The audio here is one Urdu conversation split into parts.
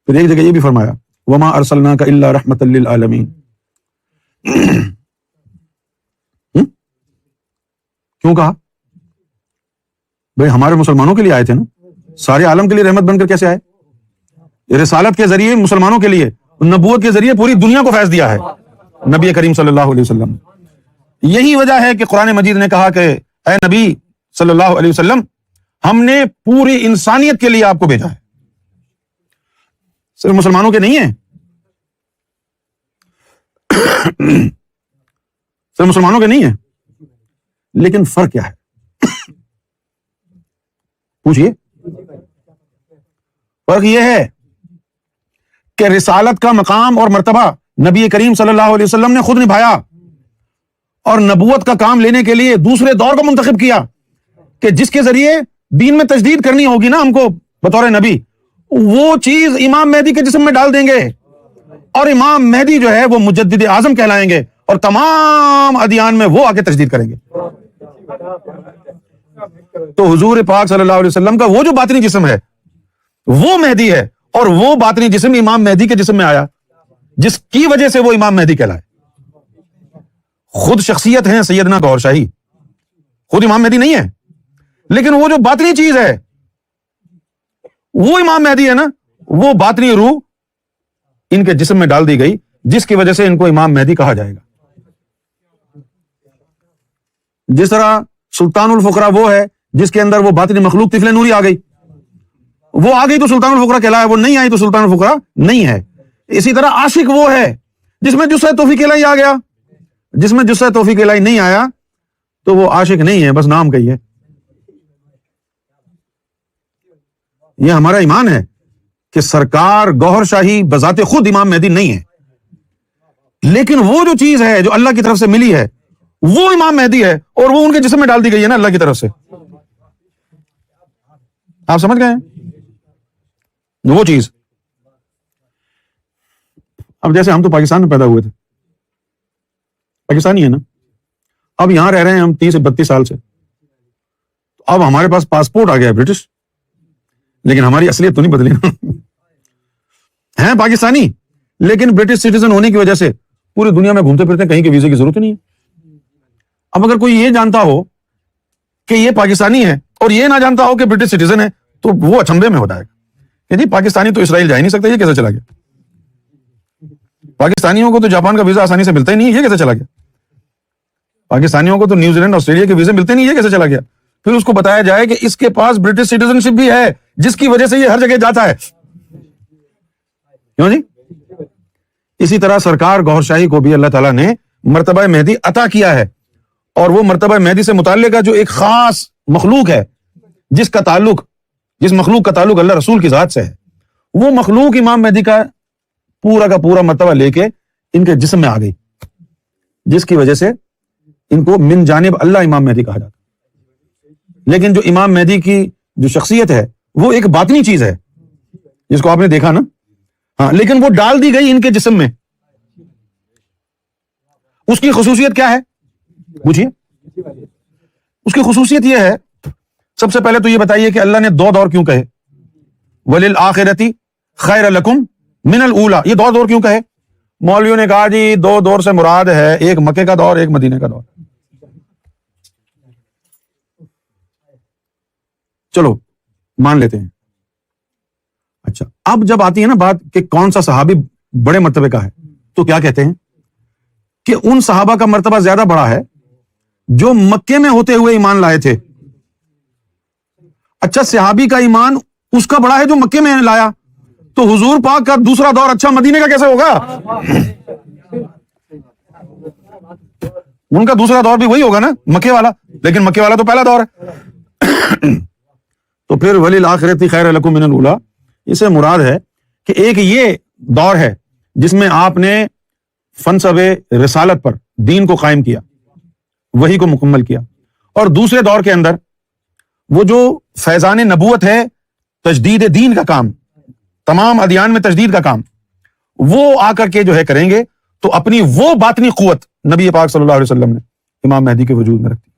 پھر ایک جگہ یہ بھی فرمایا وما ارسلناک الا رحمۃ للعالمین. کیوں کہا؟ بھائی ہمارے مسلمانوں کے لیے آئے تھے نا، سارے عالم کے لیے رحمت بن کر کیسے آئے؟ رسالت کے ذریعے مسلمانوں کے لیے، نبوت کے ذریعے پوری دنیا کو فیض دیا ہے نبی کریم صلی اللہ علیہ وسلم. یہی وجہ ہے کہ قرآن مجید نے کہا کہ اے نبی صلی اللہ علیہ وسلم، ہم نے پوری انسانیت کے لیے آپ کو بھیجا ہے، صرف مسلمانوں کے نہیں ہے، صرف مسلمانوں کے نہیں ہے. لیکن فرق کیا ہے؟ پوچھئے. فرق یہ ہے کہ رسالت کا مقام اور مرتبہ نبی کریم صلی اللہ علیہ وسلم نے خود نبھایا، اور نبوت کا کام لینے کے لیے دوسرے دور کو منتخب کیا کہ جس کے ذریعے دین میں تجدید کرنی ہوگی نا ہم کو بطور نبی، وہ چیز امام مہدی کے جسم میں ڈال دیں گے، اور امام مہدی جو ہے وہ مجدد اعظم کہلائیں گے، اور تمام ادیان میں وہ آ کے تجدید کریں گے. تو حضور پاک صلی اللہ علیہ وسلم کا وہ جو باطنی جسم ہے وہ مہدی ہے، اور وہ باطنی جسم امام مہدی کے جسم میں آیا، جس کی وجہ سے وہ امام مہدی کہلائے. خود شخصیت ہیں سیدنا گوہر شاہی، خود امام مہدی نہیں ہے، لیکن وہ جو باطنی چیز ہے وہ امام مہدی ہے نا، وہ باطنی روح ان کے جسم میں ڈال دی گئی، جس کی وجہ سے ان کو امام مہدی کہا جائے گا. جس طرح سلطان الفقراء وہ ہے جس کے اندر وہ باطنی مخلوق طفل نوری آ گئی، وہ آ گئی تو سلطان الفقراء کہلایا، وہ نہیں آئی تو سلطان الفقراء نہیں ہے. اسی طرح عاشق وہ ہے جس میں جثہ توفیق الہی آ گیا، جس میں جثہ توفیق الہی نہیں آیا تو وہ عاشق نہیں ہے، بس نام کا ہی ہے. یہ ہمارا ایمان ہے کہ سرکار گوہر شاہی بذات خود امام مہدی نہیں ہے، لیکن وہ جو چیز ہے جو اللہ کی طرف سے ملی ہے وہ امام مہدی ہے، اور وہ ان کے جسم میں ڈال دی گئی ہے نا اللہ کی طرف سے. آپ سمجھ گئے ہیں وہ چیز؟ اب جیسے ہم تو پاکستان میں پیدا ہوئے تھے، پاکستانی ہے نا، اب یہاں رہ رہے ہیں ہم 30-32 سال سے، اب ہمارے پاس پاسپورٹ آ گیا ہے برٹش، لیکن ہماری اصلیت تو نہیں بدلی نا. ہیں پاکستانی لیکن برٹش سٹیزن ہونے کی وجہ سے پوری دنیا میں گھومتے پھرتے ہیں، کہیں کے ویزے کی ضرورت نہیں ہے. اب اگر کوئی یہ جانتا ہو کہ یہ پاکستانی ہے اور یہ نہ جانتا ہو کہ برٹش سٹیزن ہے تو وہ اچنبے میں ہو جائے گا کہ جی پاکستانی تو اسرائیل جا ہی نہیں سکتا، یہ کیسے چلا گیا؟ پاکستانیوں کو تو جاپان کا ویزا آسانی سے ملتا ہی نہیں، یہ کیسے چلا گیا؟ پاکستانیوں کو تو نیوزی لینڈ آسٹریلیا کے ویزے ملتے نہیں، یہ کیسے چلا گیا؟ پھر اس کو بتایا جائے کہ اس کے پاس برٹش سٹیزن شپ بھی ہے جس کی وجہ سے یہ ہر جگہ جاتا ہے. کیوں جی؟ اسی طرح سرکار گوہر شاہی کو بھی اللہ تعالیٰ نے مرتبہ مہدی عطا کیا ہے، اور وہ مرتبہ مہدی سے متعلقہ جو ایک خاص مخلوق ہے جس مخلوق کا تعلق اللہ رسول کی ذات سے ہے، وہ مخلوق امام مہدی کا پورا مرتبہ لے کے ان کے جسم میں آ گئی، جس کی وجہ سے ان کو من جانب اللہ امام مہدی کہا جاتا. لیکن جو امام مہدی کی جو شخصیت ہے وہ ایک باطنی چیز ہے جس کو آپ نے دیکھا نا، ہاں، لیکن وہ ڈال دی گئی ان کے جسم میں. اس کی خصوصیت کیا ہے پوچھیے؟ اس کی خصوصیت یہ ہے، سب سے پہلے تو یہ بتائیے کہ اللہ نے 2 دور کیوں کہے؟ وَلِلْآخِرَةِ خَيْرٌ لَكُمْ مِنَ الْأُولَىٰ. یہ 2 دور کیوں کہے؟ مولویوں نے کہا جی 2 دور سے مراد ہے ایک مکے کا دور، ایک مدینے کا دور. چلو مان لیتے ہیں. اچھا، اب جب آتی ہے نا بات کہ کون سا صحابی بڑے مرتبے کا ہے، تو کیا کہتے ہیں کہ ان صحابہ کا مرتبہ زیادہ بڑا ہے جو مکے میں ہوتے ہوئے ایمان لائے تھے. اچھا، صحابی کا ایمان اس کا بڑا ہے جو مکے میں لایا، تو حضور پاک کا دوسرا دور اچھا مدینے کا کیسے ہوگا؟ ان کا دوسرا دور بھی وہی ہوگا نا، مکے والا، لیکن مکے والا تو پہلا دور ہے. تو پھر وَلِلْآخِرَةِ خَيْرٌ لَكُمْ مِنَ الْأُولَىٰ، اس سے مراد ہے کہ ایک یہ دور ہے جس میں آپ نے فنسب رسالت پر دین کو قائم کیا، وحی کو مکمل کیا، اور دوسرے دور کے اندر وہ جو فیضان نبوت ہے، تجدید دین کا کام، تمام ادیان میں تجدید کا کام، وہ آ کر کے جو ہے کریں گے، تو اپنی وہ باطنی قوت نبی پاک صلی اللہ علیہ وسلم نے امام مہدی کے وجود میں رکھی.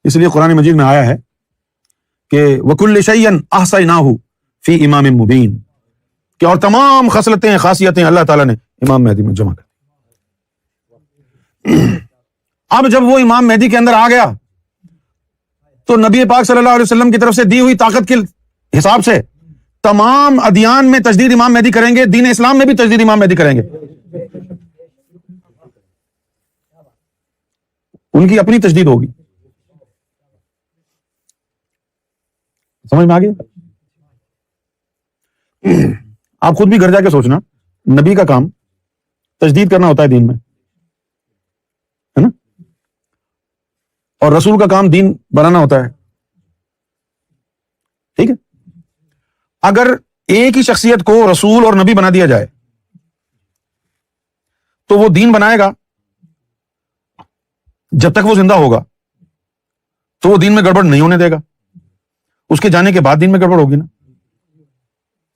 اس لیے قرآن مجید میں آیا ہے کہ وَكُلِّ شَيْءٍ أَحْصَيْنَاهُ فِي إِمَامٍ مُبِينٍ، کہ اور تمام خصلتیں خاصیتیں اللہ تعالیٰ نے امام مہدی میں جمع کر دی۔ اب جب وہ امام مہدی کے اندر آ گیا تو نبی پاک صلی اللہ علیہ وسلم کی طرف سے دی ہوئی طاقت کے حساب سے تمام ادیان میں تجدید امام مہدی کریں گے، دین اسلام میں بھی تجدید امام مہدی کریں گے۔ ان کی اپنی تجدید ہوگی، سمجھ میں آ گیا؟ آپ خود بھی گھر جا کے سوچنا، نبی کا کام تجدید کرنا ہوتا ہے دین میں، ہے نا، اور رسول کا کام دین بنانا ہوتا ہے، ٹھیک ہے؟ اگر ایک ہی شخصیت کو رسول اور نبی بنا دیا جائے تو وہ دین بنائے گا، جب تک وہ زندہ ہوگا تو وہ دین میں گڑبڑ نہیں ہونے دے گا، اس کے جانے کے بعد دین میں گڑبڑ ہوگی نا۔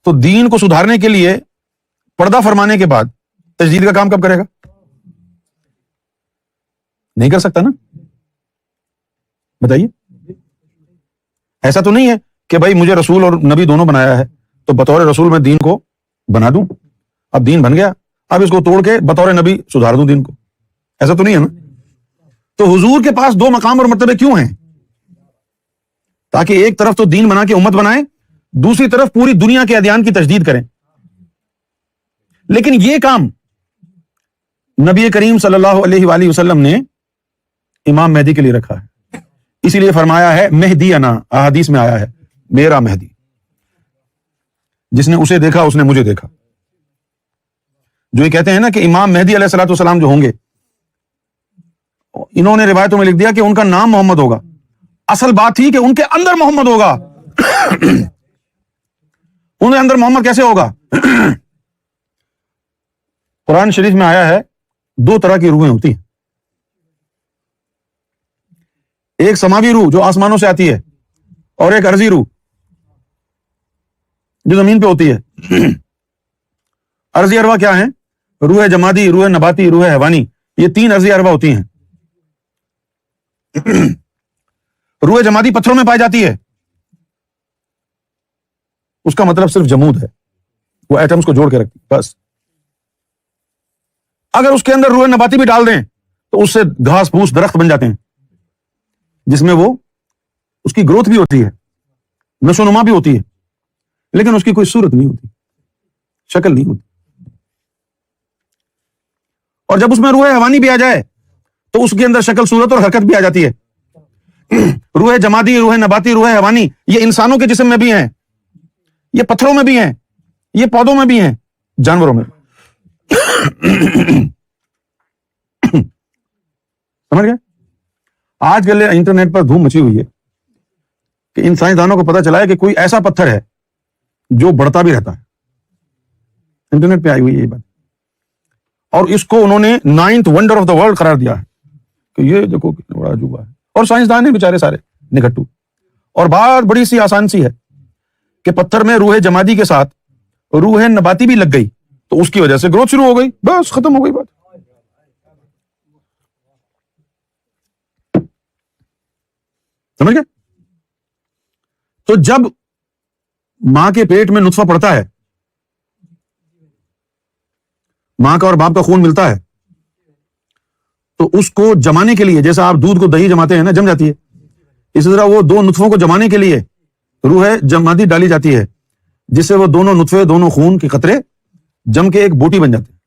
تو دین کو سدھارنے کے لیے پردہ فرمانے کے بعد تجدید کا کام کب کرے گا؟ نہیں کر سکتا نا، بتائیے۔ ایسا تو نہیں ہے کہ بھائی مجھے رسول اور نبی دونوں بنایا ہے تو بطور رسول میں دین کو بنا دوں، اب دین بن گیا، اب اس کو توڑ کے بطور نبی سدھار دوں دین کو، ایسا تو نہیں ہے نا۔ تو حضور کے پاس دو مقام اور مرتبے کیوں ہیں؟ تاکہ ایک طرف تو دین بنا کے امت بنائیں، دوسری طرف پوری دنیا کے ادیان کی تجدید کریں۔ لیکن یہ کام نبی کریم صلی اللہ علیہ وآلہ وسلم نے امام مہدی کے لیے رکھا ہے، اسی لیے فرمایا ہے مہدی انا، احادیث میں آیا ہے میرا مہدی، جس نے اسے دیکھا اس نے مجھے دیکھا۔ جو یہ کہتے ہیں نا کہ امام مہدی علیہ الصلوۃ والسلام جو ہوں گے، انہوں نے روایتوں میں لکھ دیا کہ ان کا نام محمد ہوگا، اصل بات تھی کہ ان کے اندر محمد ہوگا۔ ان کے اندر محمد کیسے ہوگا؟ قرآن شریف میں آیا ہے دو طرح کی روحیں ہوتی ہیں، ایک سماوی روح جو آسمانوں سے آتی ہے، اور ایک ارضی روح جو زمین پہ ہوتی ہے۔ ارضی ارواح کیا ہیں؟ روح جمادی، روح نباتی، روح حیوانی، یہ تین ارضی ارواح ہوتی ہیں۔ روح جمادی پتھروں میں پائی جاتی ہے، اس کا مطلب صرف جمود ہے، وہ ایٹمز کو جوڑ کے رکھتی بس۔ اگر اس کے اندر روح نباتی بھی ڈال دیں تو اس سے گھاس پھوس درخت بن جاتے ہیں، جس میں وہ اس کی گروتھ بھی ہوتی ہے، نشو نما بھی ہوتی ہے، لیکن اس کی کوئی صورت نہیں ہوتی، شکل نہیں ہوتی۔ اور جب اس میں روح حیوانی بھی آ جائے تو اس کے اندر شکل، صورت اور حرکت بھی آ جاتی ہے۔ روح جمادی، روح نباتی، روح حیوانی، یہ انسانوں کے جسم میں بھی ہیں، یہ پتھروں میں بھی ہیں، یہ پودوں میں بھی ہیں، جانوروں میں۔ سمجھ گئے؟ آج کل انٹرنیٹ پر دھوم مچی ہوئی ہے کہ ان سائنسدانوں کو پتا چلا ہے کہ کوئی ایسا پتھر ہے جو بڑھتا بھی رہتا ہے، انٹرنیٹ پہ آئی ہوئی ہے یہ بات، اور اس کو انہوں نے 9th wonder of the world قرار دیا ہے کہ یہ دیکھو کتنا بڑا عجوبہ ہے۔ اور سائنسدان ہیں بیچارے سارے نکھٹو، اور بات بڑی سی آسان سی ہے کہ پتھر میں روح جمادی کے ساتھ روح نباتی بھی لگ گئی تو اس کی وجہ سے گروتھ شروع ہو گئی، بس ختم ہو گئی بات۔ سمجھ گئے؟ تو جب ماں کے پیٹ میں نطفہ پڑتا ہے، ماں کا اور باپ کا خون ملتا ہے، تو اس کو جمانے کے لیے، جیسا آپ دودھ کو دہی جماتے ہیں نا، جم جاتی ہے، اسی طرح وہ دو نطفوں کو جمانے کے لیے روح جمادی ڈالی جاتی ہے، جس سے وہ دونوں نطفے، دونوں خون کے قطرے جم کے ایک بوٹی بن جاتے ہیں،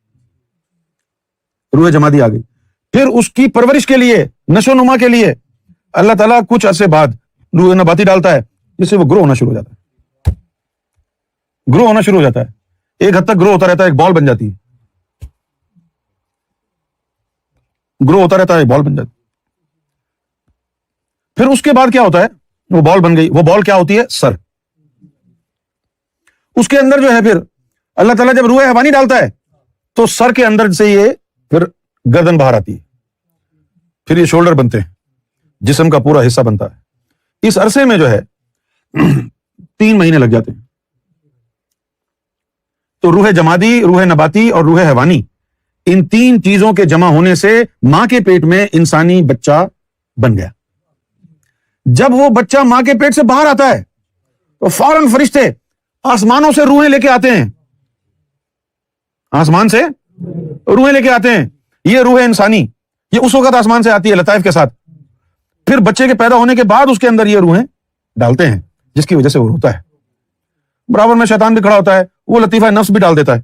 روح جمادی آ گئی۔ پھر اس کی پرورش کے لیے، نشو نما کے لیے اللہ تعالیٰ کچھ عرصے بعد روح نباتی ڈالتا ہے، جس سے وہ گرو ہونا شروع ہو جاتا ہے، گرو ہونا شروع ہو جاتا ہے، ایک حد تک گرو ہوتا رہتا ہے، ایک بال بن جاتی ہے، گرو ہوتا رہتا ہے، ایک بال بن جاتی ہے۔ پھر اس کے بعد کیا ہوتا ہے؟ وہ بال بن گئی، وہ بال کیا ہوتی ہے؟ سر۔ اس کے اندر جو ہے پھر اللہ تعالیٰ جب روح حیوانی ڈالتا ہے تو سر کے اندر سے یہ پھر گردن باہر آتی ہے، پھر یہ شولڈر بنتے ہیں، جسم کا پورا حصہ بنتا ہے۔ اس عرصے میں جو ہے 3 مہینے لگ جاتے ہیں۔ تو روح جمادی، روح نباتی اور روح حیوانی، ان 3 چیزوں کے جمع ہونے سے ماں کے پیٹ میں انسانی بچہ بن گیا۔ جب وہ بچہ ماں کے پیٹ سے باہر آتا ہے تو فوراً فرشتے آسمانوں سے روحیں لے کے آتے ہیں آسمان سے روحیں لے کے آتے ہیں. یہ روح انسانی یہ اس وقت آسمان سے آتی ہے لطائف کے ساتھ. پھر بچے کے پیدا ہونے کے بعد اس کے اندر یہ روحیں ڈالتے ہیں جس کی وجہ سے وہ روتا ہے. برابر میں شیطان بھی کھڑا ہوتا ہے, وہ لطیفہ نفس بھی ڈال دیتا ہے.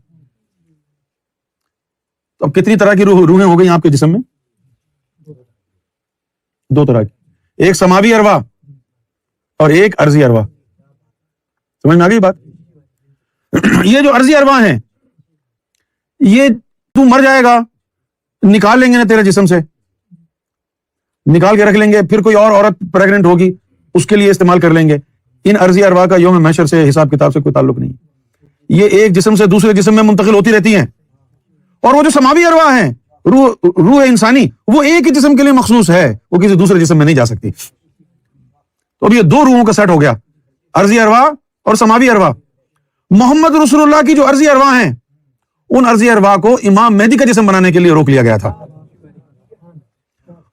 تو اب کتنی طرح کی روحیں ہو گئی آپ کے جسم میں؟ 2 طرح کی, ایک سماوی ارواح اور ایک عرضی ارواح. سمجھ میں آ گئی بات؟ یہ جو عرضی ارواح ہیں یہ تو مر جائے گا, نکال لیں گے نا تیرے جسم سے, نکال کے رکھ لیں گے, پھر کوئی اور عورت پریگننٹ ہوگی اس کے لیے استعمال کر لیں گے. ان عرضی ارواح کا یوم محشر سے حساب کتاب سے کوئی تعلق نہیں. یہ ایک جسم سے دوسرے جسم میں منتقل ہوتی رہتی ہیں. اور وہ جو سماوی ارواح ہیں, روح انسانی, وہ ایک ہی جسم کے لیے مخصوص ہے, وہ کسی دوسرے جسم میں نہیں جا سکتی. تو اب یہ 2 روحوں کا سیٹ ہو گیا, عرضی ارواح اور سماوی ارواح. محمد رسول اللہ کی جو عرضی ارواح ہیں ان عرضی ارواح کو امام مہدی کا جسم بنانے کے لیے روک لیا گیا تھا.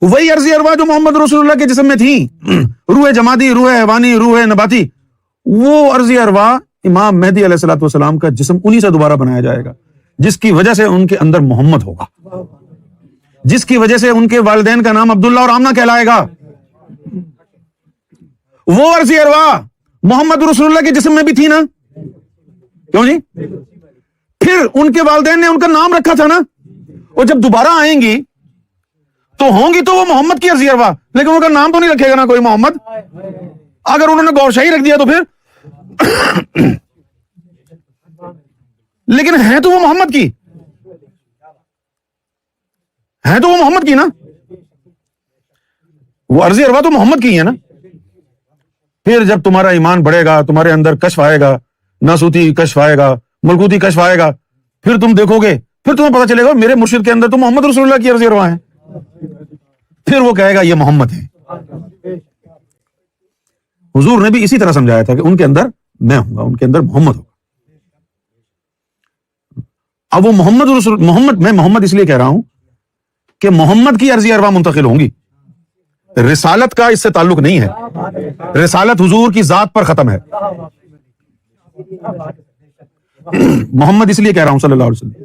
وہی عرضی ارواح جو محمد رسول اللہ کے جسم میں تھیں, روح جمادی, روح حیوانی, روح نباتی, وہ عرضی ارواح امام مہدی علیہ الصلوۃ والسلام کا جسم انہی سے دوبارہ بنایا جائے گا, جس کی وجہ سے ان کے اندر محمد ہوگا, جس کی وجہ سے ان کے والدین کا نام عبداللہ اور آمنہ کہلائے گا. وہ عرضی ارواح محمد رسول اللہ کے جسم میں بھی تھی نا, کیوں جی؟ پھر ان کے والدین نے ان کا نام رکھا تھا نا, اور جب دوبارہ آئیں گی تو ہوں گی تو وہ محمد کی عرضی ارواح, لیکن ان کا نام تو نہیں رکھے گا نا کوئی محمد. اگر انہوں نے گورشاہی رکھ دیا تو پھر لیکن ہے تو وہ محمد کی, ہے تو وہ محمد کی نا, وہ عرضی ارواح تو محمد کی ہے نا. پھر جب تمہارا ایمان بڑھے گا, تمہارے اندر کشف آئے گا, ناسوتی کشف آئے گا, ملکوتی کشف آئے گا, پھر تم دیکھو گے, پھر تمہیں پتا چلے گا میرے مرشد کے اندر تو محمد رسول اللہ کی عرضی ارواح ہے. پھر وہ کہے گا یہ محمد ہے. حضور نے بھی اسی طرح سمجھایا تھا کہ ان کے اندر میں ہوں گا, ان کے اندر محمد ہوگا. اب وہ میں محمد اس لیے کہہ رہا ہوں کہ محمد کی عرضی ارواح منتقل ہوں گی, رسالت کا اس سے تعلق نہیں ہے. رسالت حضور کی ذات پر ختم ہے. محمد اس لیے کہہ رہا ہوں صلی اللہ علیہ وسلم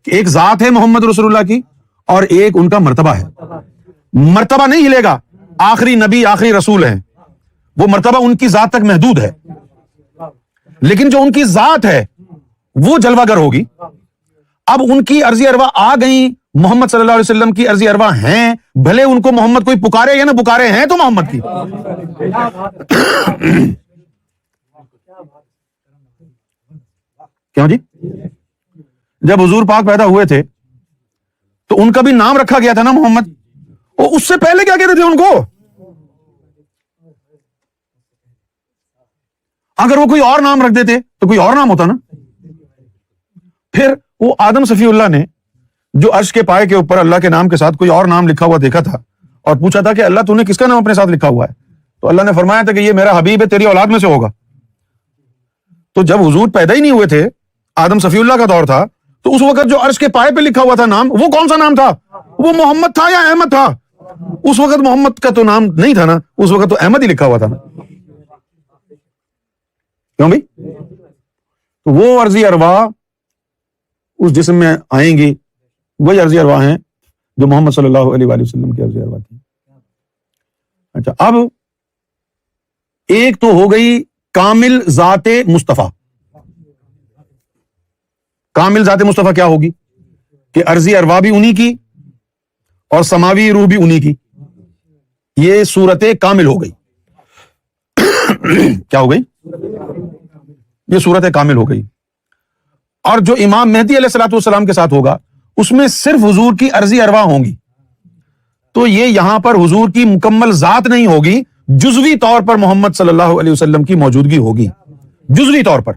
کہ ایک ذات ہے محمد رسول اللہ کی اور ایک ان کا مرتبہ ہے. مرتبہ نہیں ہلے گا, آخری نبی آخری رسول ہیں, وہ مرتبہ ان کی ذات تک محدود ہے, لیکن جو ان کی ذات ہے وہ جلوہ گر ہوگی. اب ان کی عرضی ارواح آ گئیں, محمد صلی اللہ علیہ وسلم کی عرضی ارواح ہیں, بھلے ان کو محمد کوئی پکارے یا نہ پکارے, ہیں تو محمد کی. کیوں جی؟ جب حضور پاک پیدا ہوئے تھے تو ان کا بھی نام رکھا گیا تھا نا محمد, اور اس سے پہلے کیا کہتے تھے ان کو؟ اگر وہ کوئی اور نام رکھ دیتے تو کوئی اور نام ہوتا نا. پھر وہ آدم صفی اللہ نے جو عرش کے پائے کے اوپر اللہ کے نام کے ساتھ کوئی اور نام لکھا ہوا دیکھا تھا اور پوچھا تھا کہ اللہ تو نے کس کا نام اپنے ساتھ لکھا ہوا ہے, تو اللہ نے فرمایا تھا کہ یہ میرا حبیب ہے, تیری اولاد میں سے ہوگا. تو جب حضور پیدا ہی نہیں ہوئے تھے, آدم صفی اللہ کا دور تھا, تو اس وقت جو عرش کے پائے پہ لکھا ہوا تھا نام, وہ کون سا نام تھا؟ وہ محمد تھا یا احمد تھا؟ اس وقت محمد کا تو نام نہیں تھا نا, اس وقت تو احمد ہی لکھا ہوا تھا نا. کیوں بھائی؟ تو وہ عرضی ارواح اس جسم میں آئیں گی, وہی عرضی ارواح ہیں جو محمد صلی اللہ علیہ وآلہ وسلم کی عرضی ارواح تھی. اچھا, اب ایک تو ہو گئی کامل ذات مصطفیٰ. کامل ذات مصطفیٰ کیا ہوگی کہ عرضی ارواح بھی انہی کی اور سماوی روح بھی انہی کی. یہ صورت کامل ہو گئی. کیا ہو گئی؟ یہ صورت کامل ہو گئی. اور جو امام مہدی علیہ الصلوۃ والسلام کے ساتھ ہوگا اس میں صرف حضور کی عرضی ارواح ہوں گی. تو یہ یہاں پر حضور کی مکمل ذات نہیں ہوگی, جزوی طور پر محمد صلی اللہ علیہ وسلم کی موجودگی ہوگی, جزوی طور پر.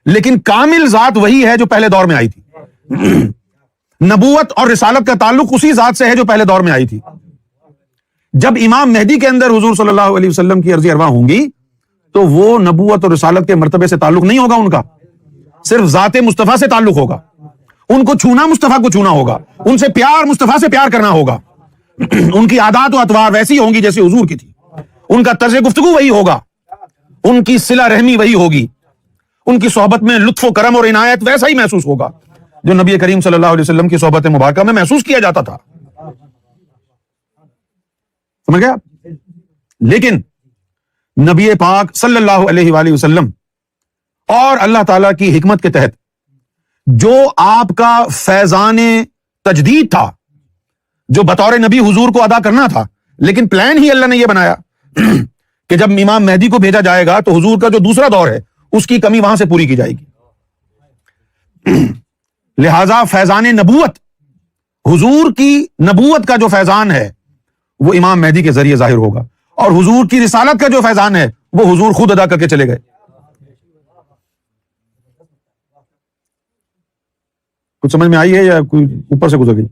لیکن کامل ذات وہی ہے جو پہلے دور میں آئی تھی. نبوت اور رسالت کا تعلق اسی ذات سے ہے جو پہلے دور میں آئی تھی. جب امام مہدی کے اندر حضور صلی اللہ علیہ وسلم کی عرضی ارواح ہوں گی تو وہ نبوت اور رسالت کے مرتبے سے تعلق نہیں ہوگا, ان کا صرف ذات مصطفیٰ سے تعلق ہوگا. ان کو چھونا مصطفیٰ کو چھونا ہوگا, ان سے پیار مصطفیٰ سے پیار کرنا ہوگا. ان کی عادات و اطوار ویسی ہوں گی جیسے حضور کی تھی, ان کا طرز گفتگو وہی ہوگا, ان کی صلہ رحمی وہی ہوگی, ان کی صحبت میں لطف و کرم اور عنایت ویسا ہی محسوس ہوگا. جو نبی کریم صلی اللہ علیہ وسلم کی صحبت مبارکہ میں محسوس کیا جاتا تھا. سمجھ گیا؟ لیکن نبی پاک صلی اللہ علیہ وآلہ وسلم اور اللہ تعالی کی حکمت کے تحت جو آپ کا فیضان تجدید تھا، جو بطور نبی حضور کو ادا کرنا تھا، لیکن پلان ہی اللہ نے یہ بنایا کہ جب امام مہدی کو بھیجا جائے گا تو حضور کا جو دوسرا دور ہے اس کی کمی وہاں سے پوری کی جائے گی. لہذا فیضان نبوت، حضور کی نبوت کا جو فیضان ہے وہ امام مہدی کے ذریعے ظاہر ہوگا، اور حضور کی رسالت کا جو فیضان ہے وہ حضور خود ادا کر کے چلے گئے. کچھ سمجھ میں آئی ہے یا کوئی اوپر سے گزر گئی؟